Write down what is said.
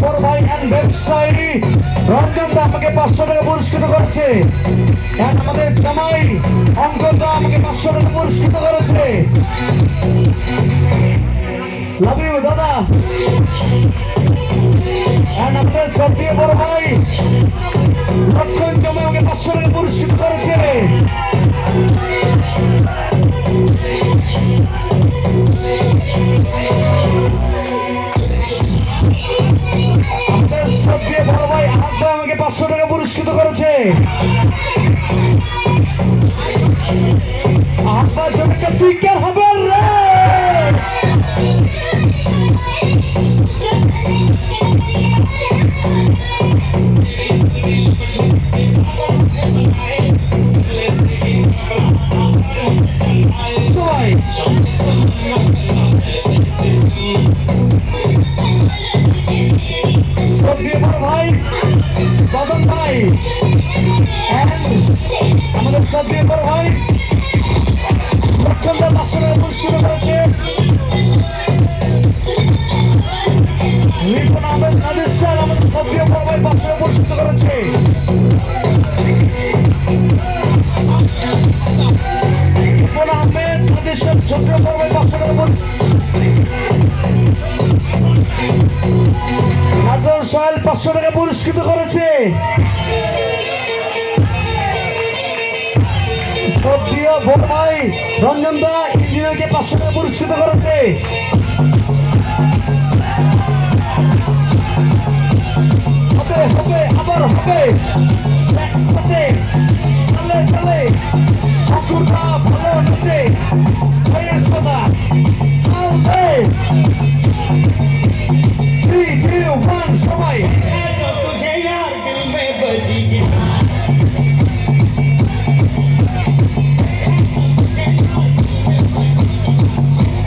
বড় ভাই এন্ড ব্যবসায়ী রঞ্জন দা আমাকে 500 টাকা পুরস্কৃত করেছে। এন্ড আমাদের জামাই অঙ্কন দা আমাকে 500 টাকা পুরস্কৃত করেছে। লাভ ইউ দাদা। এন্ড আমাদের সবথেকে বড় ভাই লক্ষণ জামাই আমাকে 500 টাকা পুরস্কৃত করেছে। আমাদের সবথেকে বড় ভাই আহাত ভাই আমাকে 500 টাকা পুরস্কৃত করেছে। আহাত ভাই জন্য একটা চিৎকার হবে রে। ভাই বদন ভাই আমাদের সবচেয়ে বড় ভাই লক্ষণ দা 500 টাকা পুরস্কৃত করেছে। রিপন আহমেদ নাদির স্যার আমাদের সবচেয়ে বড় ভাই 500 টাকা পুরস্কৃত করেছে। রিপন আহমেদ নাদির স্যার সবচেয়ে বড় ভাই 500 টাকা সোহেল 500 টাকা পুরস্কৃত করেছে। সবদিও বড় ভাই রঞ্জন দা ইঞ্জিনিয়ারকে 500 টাকা পুরস্কৃত করেছে। হবে হবে আবার হবে একসাথে চলে চলে ঠাকুরটা ভালো নাচে হয়ে সদা আউটে 3, 2, 1 সবাই